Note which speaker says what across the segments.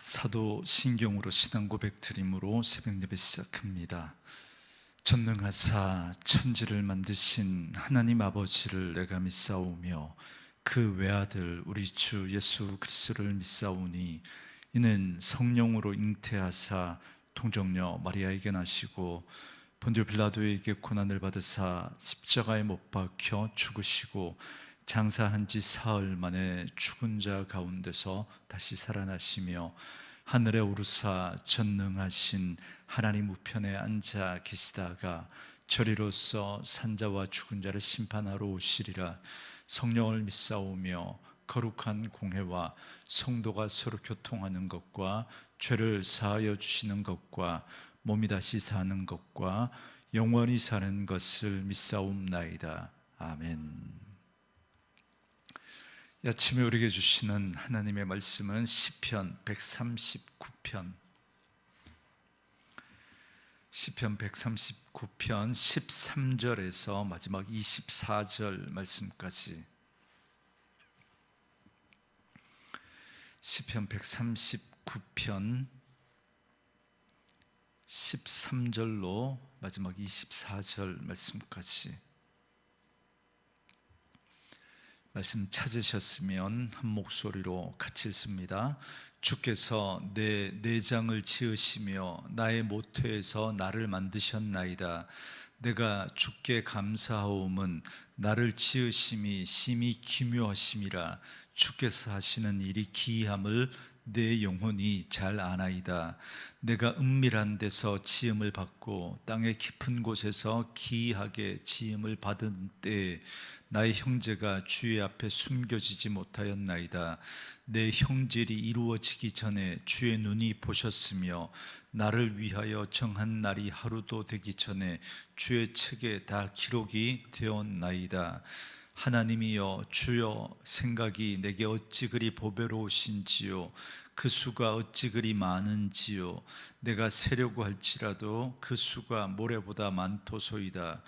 Speaker 1: 사도 신경으로 신앙 고백 드림으로 새벽 예배 시작합니다. 전능하사 천지를 만드신 하나님 아버지를 내가 믿사오며 그 외아들 우리 주 예수 그리스도를 믿사오니 이는 성령으로 잉태하사 동정녀 마리아에게 나시고 본디오 빌라도에게 고난을 받으사 십자가에 못 박혀 죽으시고 장사한 지 사흘 만에 죽은 자 가운데서 다시 살아나시며 하늘에 오르사 전능하신 하나님 우편에 앉아 계시다가 저리로서 산자와 죽은 자를 심판하러 오시리라. 성령을 믿사오며 거룩한 공회와 성도가 서로 교통하는 것과 죄를 사하여 주시는 것과 몸이 다시 사는 것과 영원히 사는 것을 믿사옵나이다. 아멘. 이 아침에 우리에게 주시는 하나님의 말씀은 시편 139편 13절에서 마지막 24절 말씀까지, 시편 139편 13절로 마지막 24절 말씀까지 말씀 찾으셨으면 한 목소리로 같이 읽습니다. 주께서 내 내장을 지으시며 나의 모태에서 나를 만드셨나이다. 내가 주께 감사하옴은 나를 지으심이 심히 기묘하심이라. 주께서 하시는 일이 기이함을 내 영혼이 잘 아나이다. 내가 은밀한 데서 지음을 받고 땅의 깊은 곳에서 기이하게 지음을 받은 때에 나의 형제가 주의 앞에 숨겨지지 못하였나이다. 내 형질이 이루어지기 전에 주의 눈이 보셨으며 나를 위하여 정한 날이 하루도 되기 전에 주의 책에 다 기록이 되었나이다. 하나님이여 주여, 생각이 내게 어찌 그리 보배로우신지요, 그 수가 어찌 그리 많은지요. 내가 세려고 할지라도 그 수가 모래보다 많도소이다.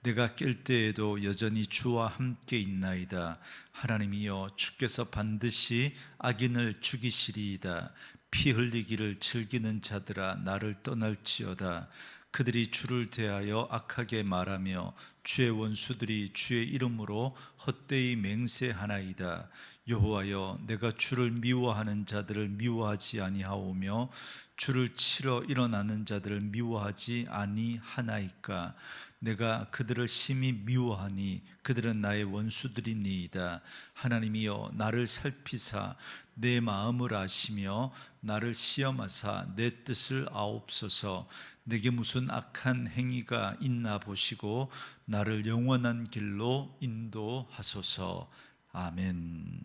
Speaker 1: 내가 깰 때에도 여전히 주와 함께 있나이다. 하나님이여 주께서 반드시 악인을 죽이시리이다. 피 흘리기를 즐기는 자들아 나를 떠날지어다. 그들이 주를 대하여 악하게 말하며 주의 원수들이 주의 이름으로 헛되이 맹세하나이다. 여호와여, 내가 주를 미워하는 자들을 미워하지 아니하오며 주를 치러 일어나는 자들을 미워하지 아니하나이까. 내가 그들을 심히 미워하니 그들은 나의 원수들이니이다. 하나님이여 나를 살피사 내 마음을 아시며 나를 시험하사 내 뜻을 아옵소서. 내게 무슨 악한 행위가 있나 보시고 나를 영원한 길로 인도하소서. 아멘.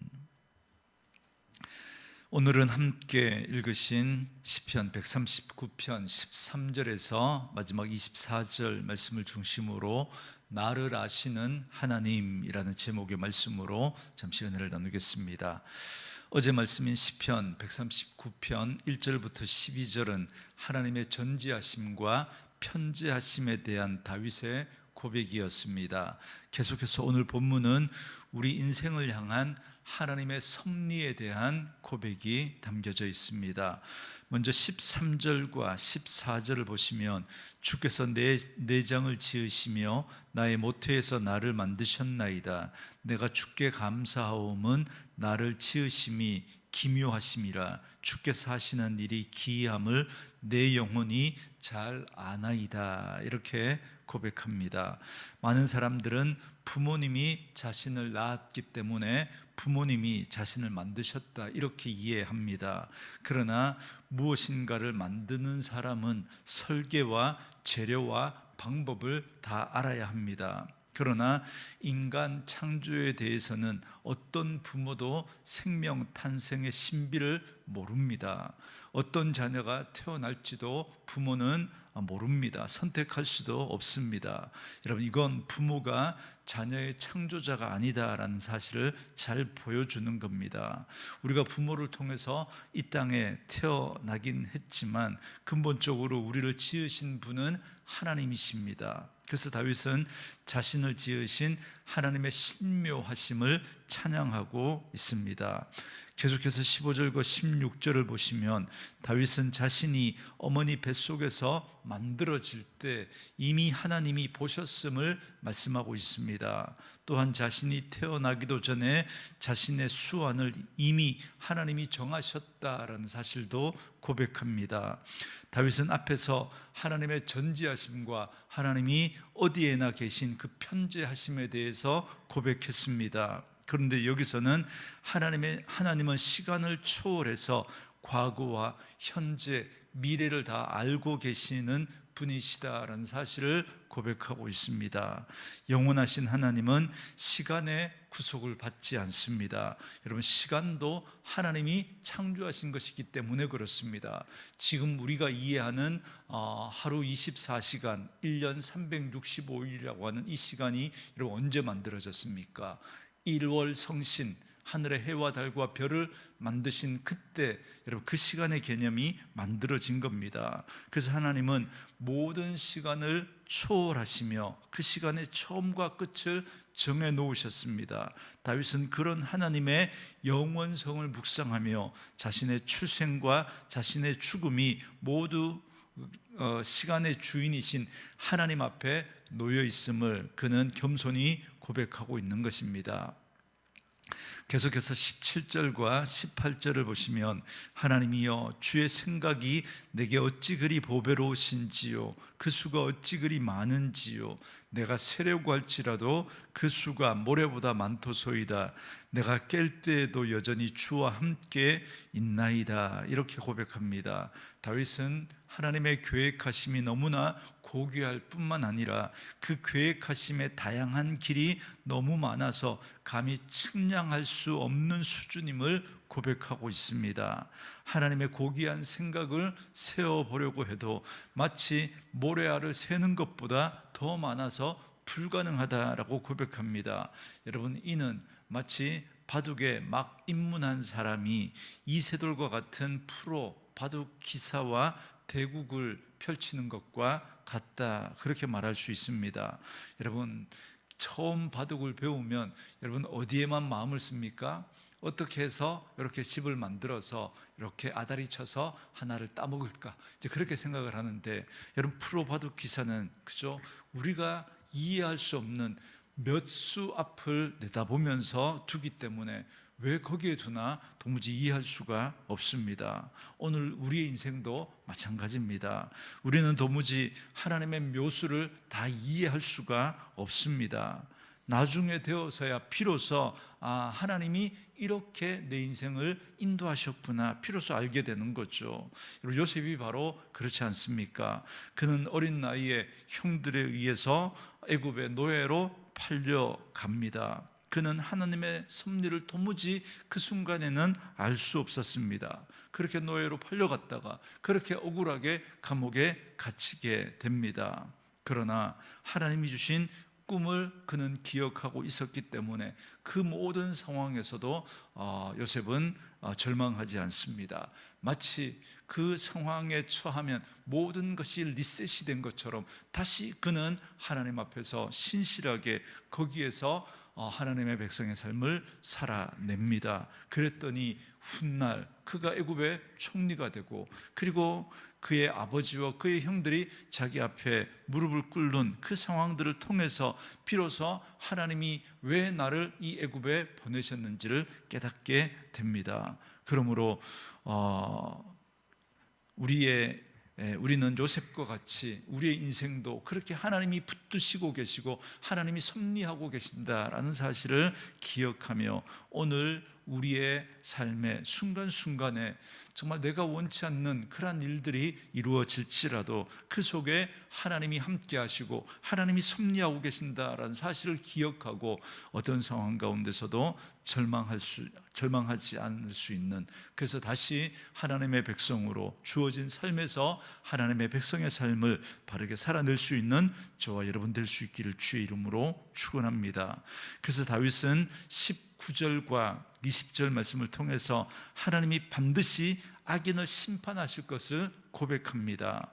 Speaker 1: 오늘은 함께 읽으신 시편 139편 13절에서 마지막 24절 말씀을 중심으로 나를 아시는 하나님이라는 제목의 말씀으로 잠시 은혜를 나누겠습니다. 어제 말씀인 시편 139편 1절부터 12절은 하나님의 전지하심과 편지하심에 대한 다윗의 고백이었습니다. 계속해서 오늘 본문은 우리 인생을 향한 하나님의 섭리에 대한 고백이 담겨져 있습니다. 먼저 13절과 14절을 보시면 주께서 내 내장을 지으시며 나의 모태에서 나를 만드셨나이다. 내가 주께 감사하옴은 나를 지으심이 기묘하심이라. 주께서 하시는 일이 기이함을 내 영혼이 잘 아나이다. 이렇게 고백합니다. 많은 사람들은 부모님이 자신을 낳았기 때문에 부모님이 자신을 만드셨다 이렇게 이해합니다. 그러나 무엇인가를 만드는 사람은 설계와 재료와 방법을 다 알아야 합니다. 그러나 인간 창조에 대해서는 어떤 부모도 생명 탄생의 신비를 모릅니다. 어떤 자녀가 태어날지도 부모는 모릅니다. 선택할 수도 없습니다. 여러분, 이건 부모가 자녀의 창조자가 아니다라는 사실을 잘 보여주는 겁니다. 우리가 부모를 통해서 이 땅에 태어나긴 했지만 근본적으로 우리를 지으신 분은 하나님이십니다. 그래서 다윗은 자신을 지으신 하나님의 신묘하심을 찬양하고 있습니다. 계속해서 15절과 16절을 보시면 다윗은 자신이 어머니 뱃속에서 만들어질 때 이미 하나님이 보셨음을 말씀하고 있습니다. 또한 자신이 태어나기도 전에 자신의 수완을 이미 하나님이 정하셨다라는 사실도 고백합니다. 다윗은 앞에서 하나님의 전지하심과 하나님이 어디에나 계신 그 편재하심에 대해서 고백했습니다. 그런데 여기서는 하나님은 시간을 초월해서 과거와 현재, 미래를 다 알고 계시는 분이시다라는 사실을 고백하고 있습니다. 영원하신 하나님은 시간의 구속을 받지 않습니다. 여러분, 시간도 하나님이 창조하신 것이기 때문에 그렇습니다. 지금 우리가 이해하는 하루 24시간, 1년 365일이라고 하는 이 시간이 여러분 언제 만들어졌습니까? 1월 성신, 하늘의 해와 달과 별을 만드신 그때 여러분 그 시간의 개념이 만들어진 겁니다. 그래서 하나님은 모든 시간을 초월하시며 그 시간의 처음과 끝을 정해 놓으셨습니다. 다윗은 그런 하나님의 영원성을 묵상하며 자신의 출생과 자신의 죽음이 모두 시간의 주인이신 하나님 앞에 놓여 있음을 그는 겸손히 고백하고 있는 것입니다. 계속해서 17절과 18절을 보시면 하나님이여 주의 생각이 내게 어찌 그리 보배로우신지요 그 수가 어찌 그리 많은지요 내가 세려고 할지라도 그 수가 모래보다 많도소이다 내가 깰 때에도 여전히 주와 함께 있나이다 이렇게 고백합니다. 다윗은 하나님의 계획하심이 너무나 고귀할 뿐만 아니라 그 계획하심의 다양한 길이 너무 많아서 감히 측량할 수 없는 수준임을 고백하고 있습니다. 하나님의 고귀한 생각을 세어보려고 해도 마치 모래알을 세는 것보다 더 많아서 불가능하다라고 고백합니다. 여러분, 이는 마치 바둑에 막 입문한 사람이 이세돌과 같은 프로 바둑 기사와 대국을 펼치는 것과 같다 그렇게 말할 수 있습니다. 여러분, 처음 바둑을 배우면 여러분 어디에만 마음을 씁니까? 어떻게 해서 이렇게 집을 만들어서 이렇게 아다리 쳐서 하나를 따먹을까 이제 그렇게 생각을 하는데 여러분 프로 바둑 기사는 그죠? 우리가 이해할 수 없는 몇 수 앞을 내다보면서 두기 때문에 왜 거기에 두나 도무지 이해할 수가 없습니다. 오늘 우리의 인생도 마찬가지입니다. 우리는 도무지 하나님의 묘수를 다 이해할 수가 없습니다. 나중에 되어서야 비로소 하나님이 이렇게 내 인생을 인도하셨구나 비로소 알게 되는 거죠. 요셉이 바로 그렇지 않습니까? 그는 어린 나이에 형들에 의해서 애굽의 노예로 팔려갑니다. 그는 하나님의 섭리를 도무지 그 순간에는 알 수 없었습니다. 그렇게 노예로 팔려갔다가 그렇게 억울하게 감옥에 갇히게 됩니다. 그러나 하나님이 주신 꿈을 그는 기억하고 있었기 때문에 그 모든 상황에서도 요셉은 절망하지 않습니다. 마치 그 상황에 처하면 모든 것이 리셋이 된 것처럼 다시 그는 하나님 앞에서 신실하게 거기에서 하나님의 백성의 삶을 살아냅니다. 그랬더니 훗날 그가 애굽의 총리가 되고 그리고 그의 아버지와 그의 형들이 자기 앞에 무릎을 꿇는 그 상황들을 통해서 비로소 하나님이 왜 나를 이 애굽에 보내셨는지를 깨닫게 됩니다. 그러므로 우리는 요셉과 같이 우리의 인생도 그렇게 하나님이 붙드시고 계시고 하나님이 섭리하고 계신다라는 사실을 기억하며 오늘 우리의 삶의 순간순간에 정말 내가 원치 않는 그러한 일들이 이루어질지라도 그 속에 하나님이 함께 하시고 하나님이 섭리하고 계신다라는 사실을 기억하고 어떤 상황 가운데서도 절망하지 않을 수 있는, 그래서 다시 하나님의 백성으로 주어진 삶에서 하나님의 백성의 삶을 바르게 살아낼 수 있는 저와 여러분 될 수 있기를 주의 이름으로 축원합니다. 그래서 다윗은 19절과 20절 말씀을 통해서 하나님이 반드시 악인을 심판하실 것을 고백합니다.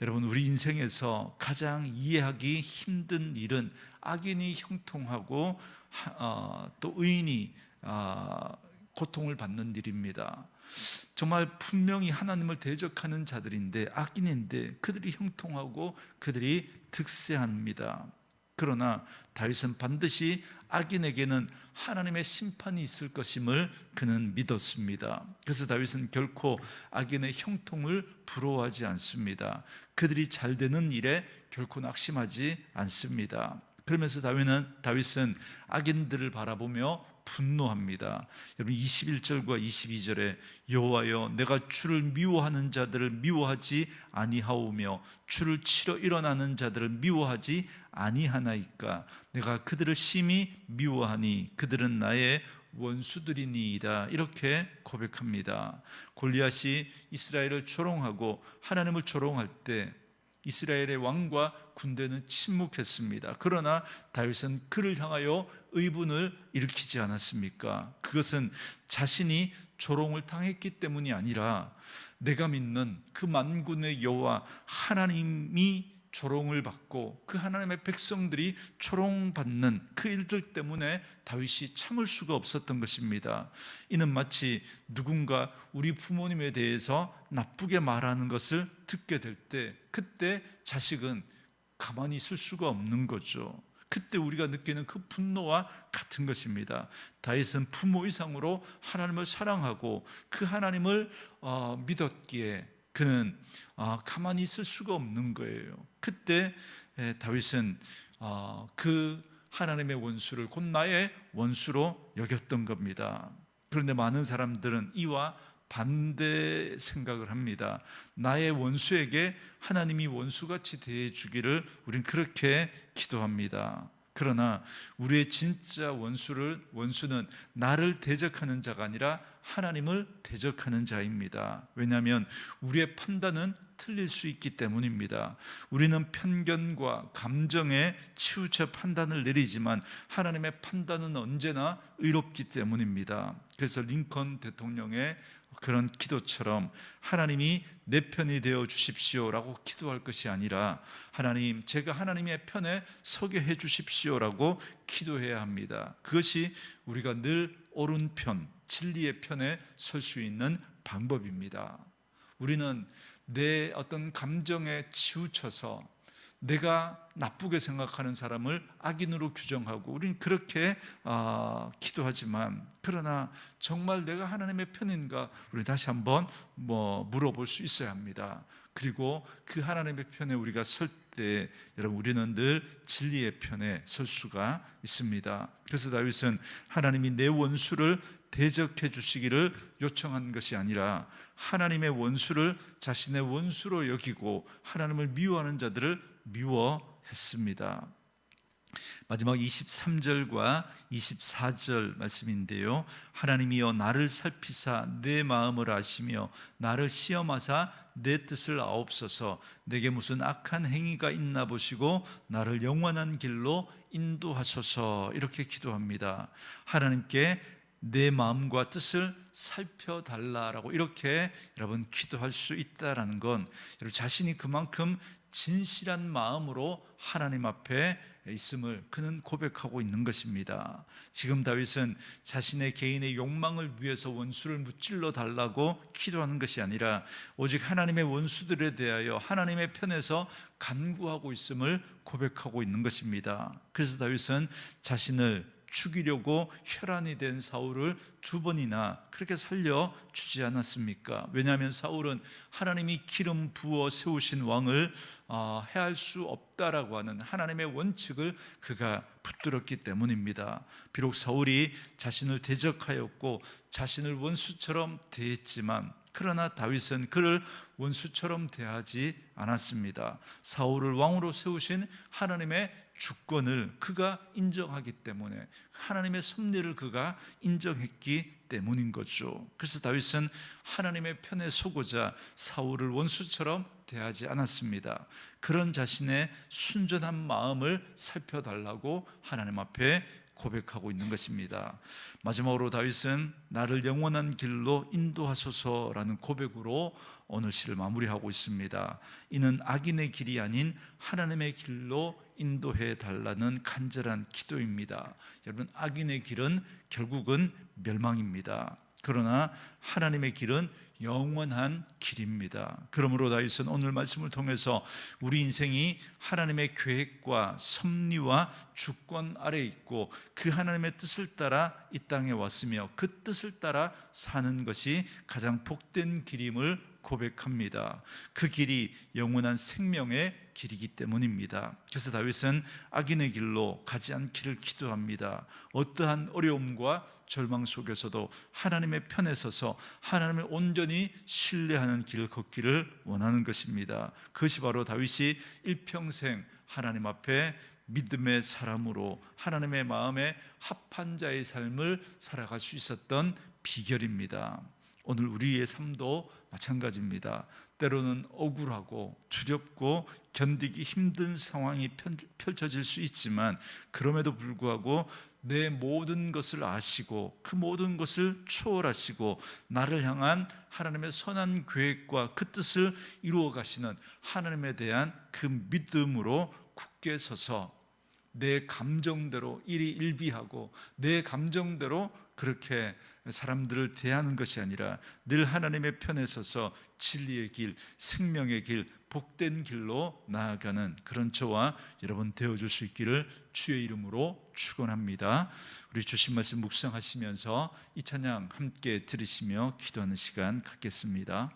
Speaker 1: 여러분, 우리 인생에서 가장 이해하기 힘든 일은 악인이 형통하고 또 의인이 고통을 받는 일입니다. 정말 분명히 하나님을 대적하는 자들인데, 악인인데 그들이 형통하고 그들이 득세합니다. 그러나 다윗은 반드시 악인에게는 하나님의 심판이 있을 것임을 그는 믿었습니다. 그래서 다윗은 결코 악인의 형통을 부러워하지 않습니다. 그들이 잘 되는 일에 결코 낙심하지 않습니다. 그러면서 다윗은 악인들을 바라보며 분노합니다. 여러분 21절과 22절에 여호와여 내가 주를 미워하는 자들을 미워하지 아니하오며 주를 치러 일어나는 자들을 미워하지 아니하나이까. 내가 그들을 심히 미워하니 그들은 나의 원수들이니이다. 이렇게 고백합니다. 골리앗이 이스라엘을 조롱하고 하나님을 조롱할 때 이스라엘의 왕과 군대는 침묵했습니다. 그러나 다윗은 그를 향하여 의분을 일으키지 않았습니까? 그것은 자신이 조롱을 당했기 때문이 아니라 내가 믿는 그 만군의 여호와 하나님이 조롱을 받고 그 하나님의 백성들이 조롱받는 그 일들 때문에 다윗이 참을 수가 없었던 것입니다. 이는 마치 누군가 우리 부모님에 대해서 나쁘게 말하는 것을 듣게 될 때 그때 자식은 가만히 있을 수가 없는 거죠. 그때 우리가 느끼는 그 분노와 같은 것입니다. 다윗은 부모 이상으로 하나님을 사랑하고 그 하나님을 믿었기에 그는 가만히 있을 수가 없는 거예요. 그때 다윗은 그 하나님의 원수를 곧 나의 원수로 여겼던 겁니다. 그런데 많은 사람들은 이와 반대 생각을 합니다. 나의 원수에게 하나님이 원수같이 대해주기를 우린 그렇게 기도합니다. 그러나 우리의 진짜 원수는 나를 대적하는 자가 아니라 하나님을 대적하는 자입니다. 왜냐하면 우리의 판단은 틀릴 수 있기 때문입니다. 우리는 편견과 감정에 치우쳐 판단을 내리지만 하나님의 판단은 언제나 의롭기 때문입니다. 그래서 링컨 대통령의 그런 기도처럼 하나님이 내 편이 되어 주십시오라고 기도할 것이 아니라 하나님, 제가 하나님의 편에 서게 해 주십시오라고 기도해야 합니다. 그것이 우리가 늘 옳은 편, 진리의 편에 설 수 있는 방법입니다. 우리는 내 어떤 감정에 치우쳐서 내가 나쁘게 생각하는 사람을 악인으로 규정하고 우리는 그렇게 기도하지만, 그러나 정말 내가 하나님의 편인가 우리 다시 한번 물어볼 수 있어야 합니다. 그리고 그 하나님의 편에 우리가 설 때 여러분 우리는 늘 진리의 편에 설 수가 있습니다. 그래서 다윗은 하나님이 내 원수를 대적해 주시기를 요청한 것이 아니라 하나님의 원수를 자신의 원수로 여기고 하나님을 미워하는 자들을 미워했습니다. 마지막 23절과 24절 말씀인데요, 하나님이여 나를 살피사 내 마음을 아시며 나를 시험하사 내 뜻을 아옵소서. 내게 무슨 악한 행위가 있나 보시고 나를 영원한 길로 인도하소서. 이렇게 기도합니다. 하나님께 내 마음과 뜻을 살펴달라라고 이렇게 여러분 기도할 수 있다라는 건 여러분 자신이 그만큼 진실한 마음으로 하나님 앞에 있음을 그는 고백하고 있는 것입니다. 지금 다윗은 자신의 개인의 욕망을 위해서 원수를 무찔러 달라고 기도하는 것이 아니라 오직 하나님의 원수들에 대하여 하나님의 편에서 간구하고 있음을 고백하고 있는 것입니다. 그래서 다윗은 자신을 죽이려고 혈안이 된 사울을 2번이나 그렇게 살려주지 않았습니까? 왜냐하면 사울은 하나님이 기름 부어 세우신 왕을 해할 수 없다라고 하는 하나님의 원칙을 그가 붙들었기 때문입니다. 비록 사울이 자신을 대적하였고 자신을 원수처럼 대했지만 그러나 다윗은 그를 원수처럼 대하지 않았습니다. 사울을 왕으로 세우신 하나님의 주권을 그가 인정하기 때문에 하나님의 섭리를 그가 인정했기 때문인 거죠. 그래서 다윗은 하나님의 편에 서고자 사울을 원수처럼 대하지 않았습니다. 그런 자신의 순전한 마음을 살펴달라고 하나님 앞에 고백하고 있는 것입니다. 마지막으로 다윗은 나를 영원한 길로 인도하소서라는 고백으로 오늘 시를 마무리하고 있습니다. 이는 악인의 길이 아닌 하나님의 길로 인도해 달라는 간절한 기도입니다. 여러분, 악인의 길은 결국은 멸망입니다. 그러나 하나님의 길은 영원한 길입니다. 그러므로 다윗은 오늘 말씀을 통해서 우리 인생이 하나님의 계획과 섭리와 주권 아래에 있고 그 하나님의 뜻을 따라 이 땅에 왔으며 그 뜻을 따라 사는 것이 가장 복된 길임을 고백합니다. 그 길이 영원한 생명의 길이기 때문입니다. 그래서 다윗은 악인의 길로 가지 않기를 기도합니다. 어떠한 어려움과 절망 속에서도 하나님의 편에 서서 하나님을 온전히 신뢰하는 길을 걷기를 원하는 것입니다. 그것이 바로 다윗이 일평생 하나님 앞에 믿음의 사람으로 하나님의 마음에 합한 자의 삶을 살아갈 수 있었던 비결입니다. 오늘 우리의 삶도 마찬가지입니다. 때로는 억울하고 두렵고 견디기 힘든 상황이 펼쳐질 수 있지만 그럼에도 불구하고 내 모든 것을 아시고 그 모든 것을 초월하시고 나를 향한 하나님의 선한 계획과 그 뜻을 이루어 가시는 하나님에 대한 그 믿음으로 굳게 서서 내 감정대로 일희일비하고 내 감정대로 그렇게 사람들을 대하는 것이 아니라 늘 하나님의 편에 서서 진리의 길, 생명의 길, 복된 길로 나아가는 그런 저와 여러분 되어줄 수 있기를 주의 이름으로 축원합니다. 우리 주신 말씀 묵상하시면서 이 찬양 함께 들으시며 기도하는 시간 갖겠습니다.